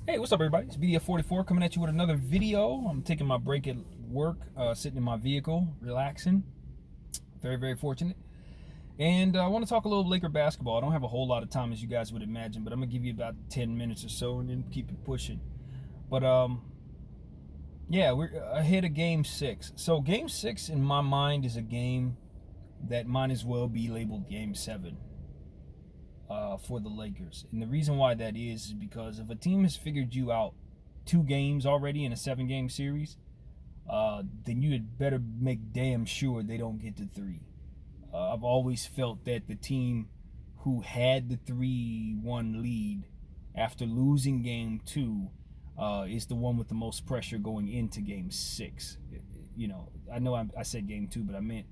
Hey, what's up, everybody? It's BDF44 coming at you with another video. I'm taking my break at work, sitting in my vehicle, relaxing. Very, very fortunate. And I want to talk a little Laker basketball. I don't have a whole lot of time, as you guys would imagine, but I'm going to give you about 10 minutes or so and then keep it pushing. But, yeah, we're ahead of Game 6. So, Game 6, in my mind, is a game that might as well be labeled Game 7. For the Lakers. And the reason why that is because if a team has figured you out 2 games already in a 7-game series, then you had better make damn sure they don't get to 3. I've always felt that the team who had the 3-1 lead after losing game 2 is the one with the most pressure going into game 6. You know, I know I said game 2, but I meant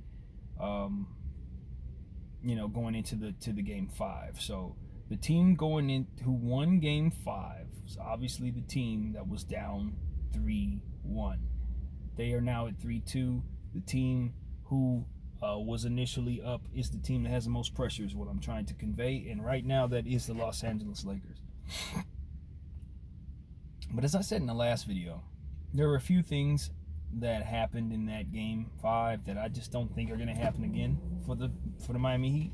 going into the game 5. So the team going in who won game 5 was obviously the team that was down 3-1. They are now at 3-2. The team who was initially up is the team that has the most pressure, is what I'm trying to convey. And right now, that is the Los Angeles Lakers. But as I said in the last video, there were a few things that happened in that game 5 that I just don't think are going to happen again for the Miami Heat.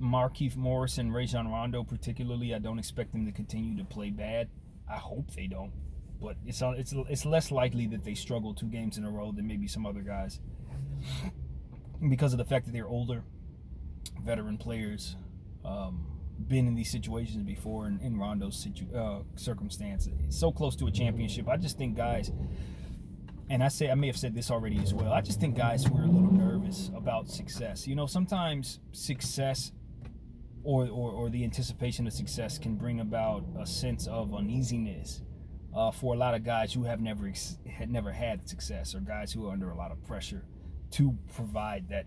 Markieff Morris and Rajon Rondo particularly, I don't expect them to continue to play bad. I hope they don't, but it's less likely that they struggle 2 games in a row than maybe some other guys, because of the fact that they're older, veteran players, been in these situations before in Rondo's circumstance. It's so close to a championship. I just think guys, and I may have said this already as well, I just think guys who are a little nervous about success. You know, sometimes success or the anticipation of success can bring about a sense of uneasiness for a lot of guys who have never had success, or guys who are under a lot of pressure to provide that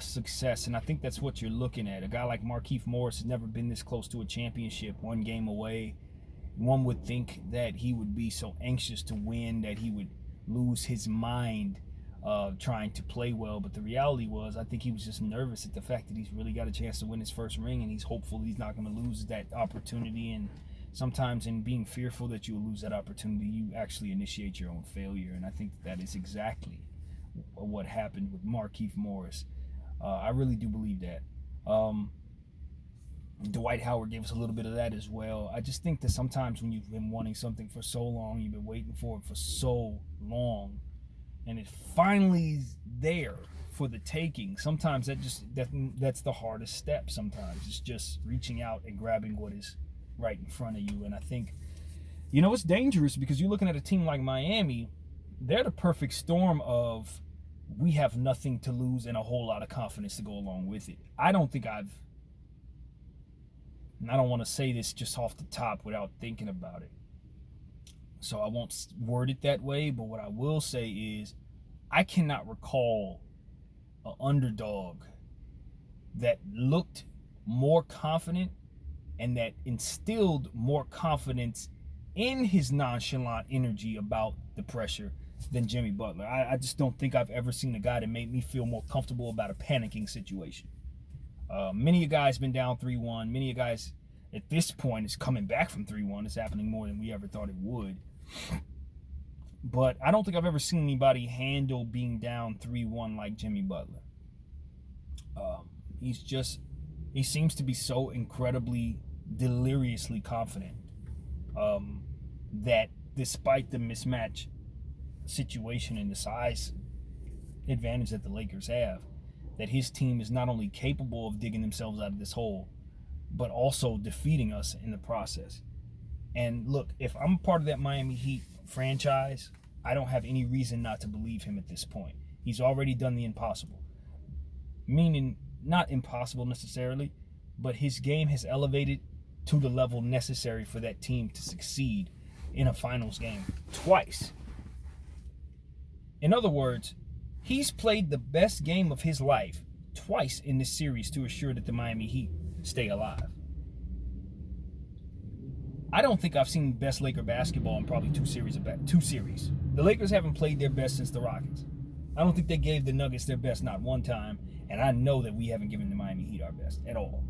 success. And I think that's what you're looking at. A guy like Markieff Morris has never been this close to a championship, 1 game away. One would think that he would be so anxious to win that he would lose his mind trying to play well. But the reality was, I think he was just nervous at the fact that he's really got a chance to win his first ring, and he's hopeful he's not going to lose that opportunity. And sometimes in being fearful that you will lose that opportunity, you actually initiate your own failure. And I think that is exactly what happened with Markieff Morris. I really do believe that. Dwight Howard gave us a little bit of that as well. I just think that sometimes when you've been wanting something for so long, you've been waiting for it for so long, and it finally is there for the taking, sometimes that's the hardest step. Sometimes it's just reaching out and grabbing what is right in front of you. And I think, it's dangerous, because you're looking at a team like Miami. They're the perfect storm of, we have nothing to lose and a whole lot of confidence to go along with it. I don't want to say this just off the top without thinking about it, so I won't word it that way, but what I will say is, I cannot recall an underdog that looked more confident and that instilled more confidence in his nonchalant energy about the pressure than Jimmy Butler. I just don't think I've ever seen a guy that made me feel more comfortable about a panicking situation. Many of guys been down 3-1. Many of guys at this point is coming back from 3-1. It's happening more than we ever thought it would. But I don't think I've ever seen anybody handle being down 3-1 like Jimmy Butler. He seems to be so incredibly, deliriously confident that despite the mismatch situation and the size advantage that the Lakers have, that his team is not only capable of digging themselves out of this hole, but also defeating us in the process. And look, if I'm part of that Miami Heat franchise, I don't have any reason not to believe him at this point. He's already done the impossible. Meaning, not impossible necessarily, but his game has elevated to the level necessary for that team to succeed in a finals game twice. In other words, he's played the best game of his life twice in this series to assure that the Miami Heat stay alive. I don't think I've seen best Laker basketball in probably 2 series. The Lakers haven't played their best since the Rockets. I don't think they gave the Nuggets their best, not one time, and I know that we haven't given the Miami Heat our best at all.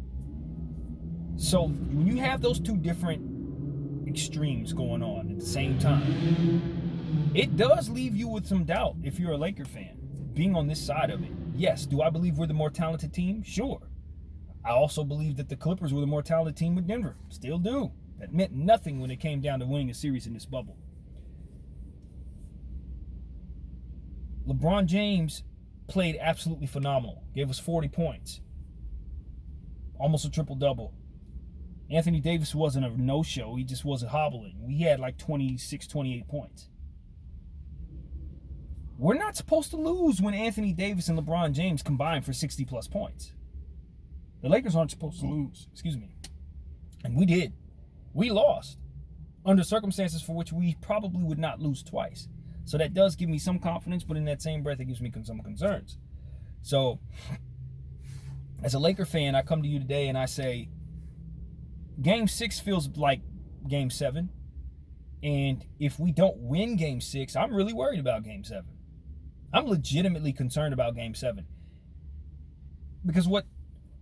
So when you have those two different extremes going on at the same time, it does leave you with some doubt if you're a Laker fan, being on this side of it. Yes, do I believe we're the more talented team? Sure. I also believe that the Clippers were the more talented team with Denver. Still do. That meant nothing when it came down to winning a series in this bubble. LeBron James played absolutely phenomenal. Gave us 40 points. Almost a triple-double. Anthony Davis wasn't a no-show. He just wasn't hobbling. He had like 26, 28 points. We're not supposed to lose when Anthony Davis and LeBron James combine for 60-plus points. The Lakers aren't supposed to lose. Excuse me. And we did. We lost under circumstances for which we probably would not lose twice. So that does give me some confidence, but in that same breath, it gives me some concerns. So as a Laker fan, I come to you today and I say, Game 6 feels like Game 7. And if we don't win Game 6, I'm really worried about Game 7. I'm legitimately concerned about Game 7. Because what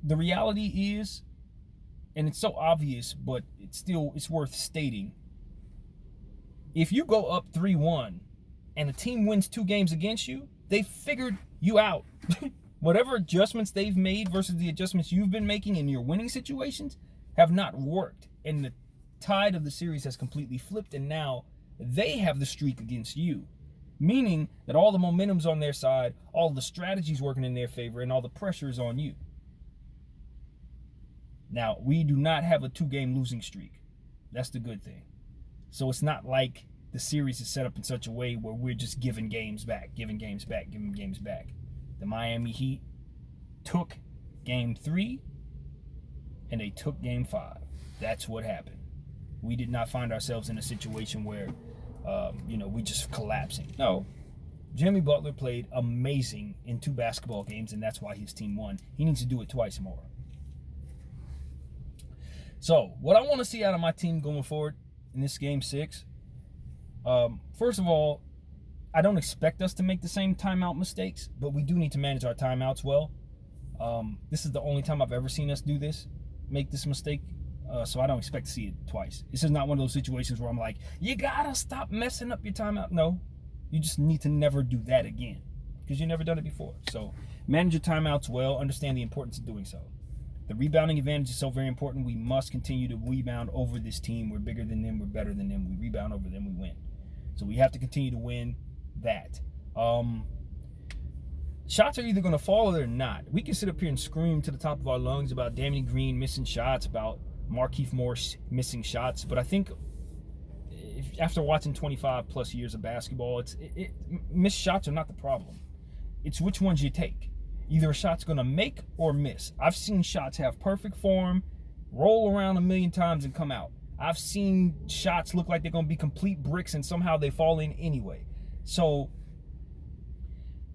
the reality is, and it's so obvious, but it's worth stating. If you go up 3-1 and a team wins 2 games against you, they figured you out. Whatever adjustments they've made versus the adjustments you've been making in your winning situations have not worked. And the tide of the series has completely flipped, and now they have the streak against you. Meaning that all the momentum's on their side, all the strategies working in their favor, and all the pressure is on you. Now, we do not have a 2-game losing streak. That's the good thing. So it's not like the series is set up in such a way where we're just giving games back. The Miami Heat took Game 3, and they took Game 5. That's what happened. We did not find ourselves in a situation where, we just collapsing. No. Jimmy Butler played amazing in 2 basketball games, and that's why his team won. He needs to do it twice more. So, what I want to see out of my team going forward in this Game 6, first of all, I don't expect us to make the same timeout mistakes, but we do need to manage our timeouts well. This is the only time I've ever seen us do this, make this mistake, so I don't expect to see it twice. This is not one of those situations where I'm like, you gotta stop messing up your timeout. No, you just need to never do that again, because you've never done it before. So, manage your timeouts well, understand the importance of doing so. The rebounding advantage is so very important. We must continue to rebound over this team. We're bigger than them. We're better than them. We rebound over them. We win. So we have to continue to win that. Shots are either going to fall or they're not. We can sit up here and scream to the top of our lungs about Danny Green missing shots, about Markieff Morris missing shots. But I think after watching 25 plus years of basketball, missed shots are not the problem. It's which ones you take. Either a shot's going to make or miss. I've seen shots have perfect form, roll around a million times and come out. I've seen shots look like they're going to be complete bricks and somehow they fall in anyway. So,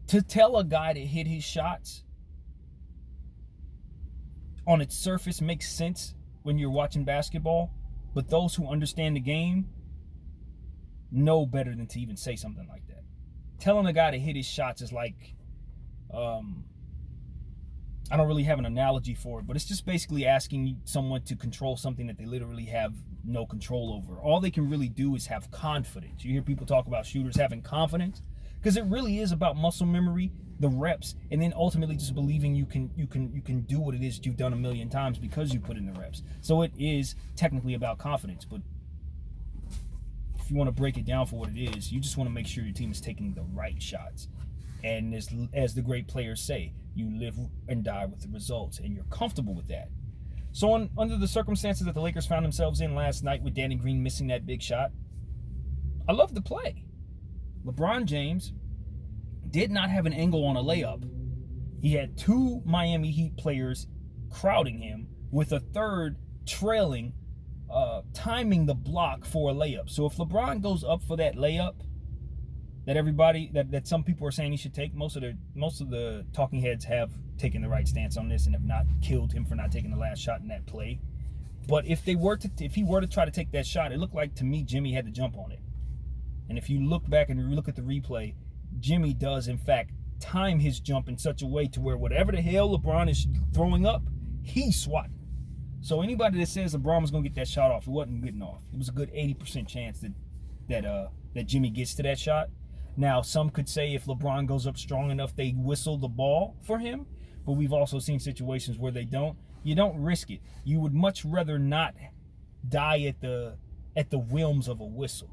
to tell a guy to hit his shots on its surface makes sense when you're watching basketball, but those who understand the game know better than to even say something like that. Telling a guy to hit his shots is like, I don't really have an analogy for it, but it's just basically asking someone to control something that they literally have no control over. All they can really do is have confidence. You hear people talk about shooters having confidence, because it really is about muscle memory, the reps, and then ultimately just believing you can do what it is you've done a million times because you put in the reps. So it is technically about confidence, but if you want to break it down for what it is, you just want to make sure your team is taking the right shots. And as the great players say, you live and die with the results, and you're comfortable with that. So under the circumstances that the Lakers found themselves in last night with Danny Green missing that big shot, I love the play. LeBron James did not have an angle on a layup. He had 2 Miami Heat players crowding him with a third trailing, timing the block for a layup. So if LeBron goes up for that layup, that some people are saying he should take, most of the talking heads have taken the right stance on this and have not killed him for not taking the last shot in that play. But if he were to try to take that shot, it looked like to me Jimmy had to jump on it. And if you look back and you look at the replay, Jimmy does in fact time his jump in such a way to where whatever the hell LeBron is throwing up, he's swatting. So anybody that says LeBron was gonna get that shot off, it wasn't getting off. It was a good 80% chance that Jimmy gets to that shot. Now, some could say if LeBron goes up strong enough, they whistle the ball for him. But we've also seen situations where they don't. You don't risk it. You would much rather not die at the whims of a whistle,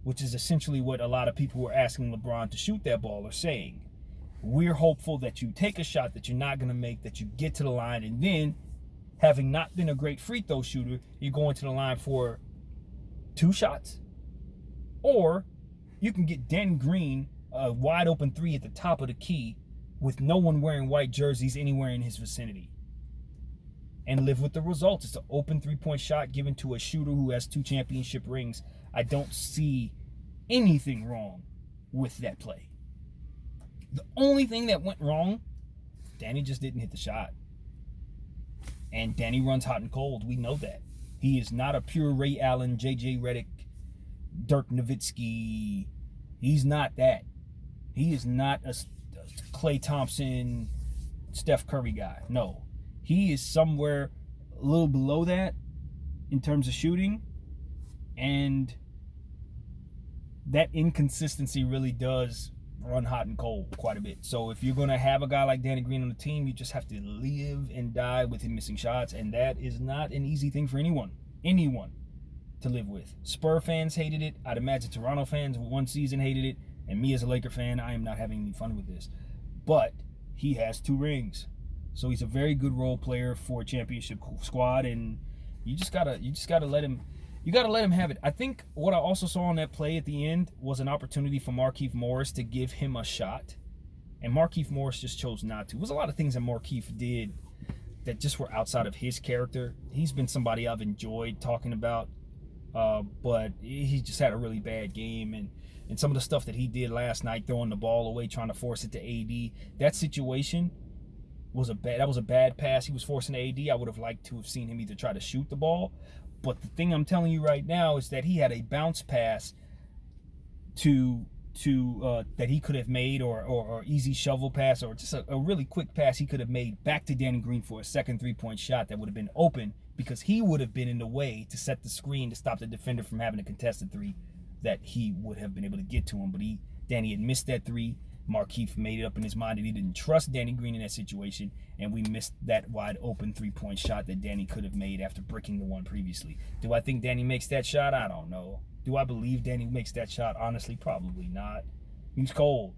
which is essentially what a lot of people who are asking LeBron to shoot that ball are saying. We're hopeful that you take a shot that you're not going to make, that you get to the line, and then, having not been a great free throw shooter, you're going to the line for 2 shots. Or you can get Danny Green a wide open 3 at the top of the key with no one wearing white jerseys anywhere in his vicinity, and live with the results. It's an open 3-point shot given to a shooter who has 2 championship rings. I don't see anything wrong with that play. The only thing that went wrong, Danny just didn't hit the shot. And Danny runs hot and cold. We know that. He is not a pure Ray Allen, J.J. Redick, Dirk Nowitzki. He's not that. He is not a Klay Thompson, Steph Curry guy. No. He is somewhere a little below that in terms of shooting. And that inconsistency really does run hot and cold quite a bit. So if you're going to have a guy like Danny Green on the team, you just have to live and die with him missing shots. And that is not an easy thing for anyone to live with. Spur fans hated it. I'd imagine Toronto fans one season hated it. And me as a Laker fan, I am not having any fun with this. But he has 2 rings. So he's a very good role player for a championship squad. And you just gotta let him have it. I think what I also saw on that play at the end was an opportunity for Markieff Morris to give him a shot. And Markieff Morris just chose not to. There was a lot of things that Markieff did that just were outside of his character. He's been somebody I've enjoyed talking about. But he just had a really bad game, and some of the stuff that he did last night, throwing the ball away, trying to force it to AD, that situation was a bad pass he was forcing to AD. I would have liked to have seen him either try to shoot the ball, but the thing I'm telling you right now is that he had a bounce pass that he could have made, or easy shovel pass, or just a really quick pass he could have made back to Danny Green for a second 3-point shot that would have been open, because he would have been in the way to set the screen to stop the defender from having a contested 3 that he would have been able to get to him. But Danny had missed that 3. Markieff made it up in his mind that he didn't trust Danny Green in that situation, and we missed that wide open 3-point shot that Danny could have made after bricking the one previously. Do I think Danny makes that shot? I don't know. Do I believe Danny makes that shot? Honestly, probably not. He's cold.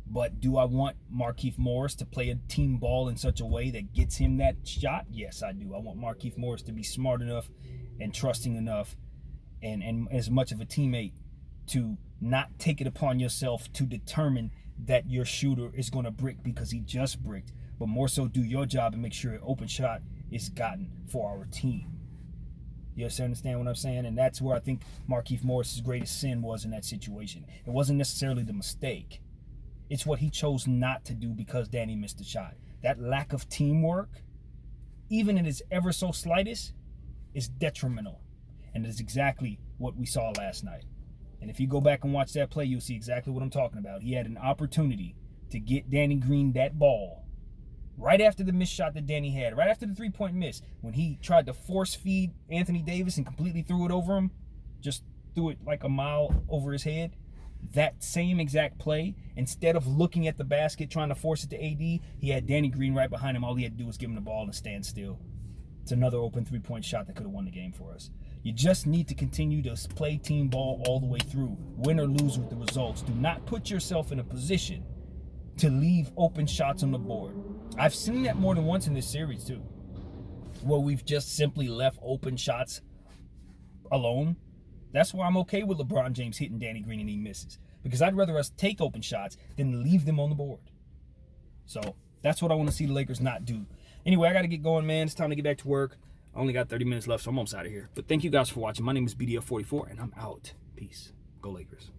But do I want Markieff Morris to play a team ball in such a way that gets him that shot? Yes, I do. I want Markieff Morris to be smart enough and trusting enough and as much of a teammate to not take it upon yourself to determine that your shooter is going to brick because he just bricked, but more so do your job and make sure an open shot is gotten for our team. You understand what I'm saying? And that's where I think Markieff Morris's greatest sin was in that situation. It wasn't necessarily the mistake. It's what he chose not to do because Danny missed the shot. That lack of teamwork, even in its ever so slightest, is detrimental. And it is exactly what we saw last night. And if you go back and watch that play, you'll see exactly what I'm talking about. He had an opportunity to get Danny Green that ball right after the missed shot that Danny had, right after the 3-point miss, when he tried to force feed Anthony Davis and completely threw it over him, just threw it like a mile over his head. That same exact play, instead of looking at the basket trying to force it to AD, he had Danny Green right behind him. All he had to do was give him the ball and stand still. It's another open 3-point shot that could have won the game for us. You just need to continue to play team ball all the way through, win or lose with the results. Do not put yourself in a position to leave open shots on the board. I've seen that more than once in this series too, where we've just simply left open shots alone. That's why I'm okay with LeBron James hitting Danny Green and he misses, because I'd rather us take open shots than leave them on the board. So that's what I want to see the Lakers not do. Anyway, I got to get going, man. It's time to get back to work. I only got 30 minutes left, so I'm almost out of here. But thank you guys for watching. My name is BDF44, and I'm out. Peace. Go Lakers.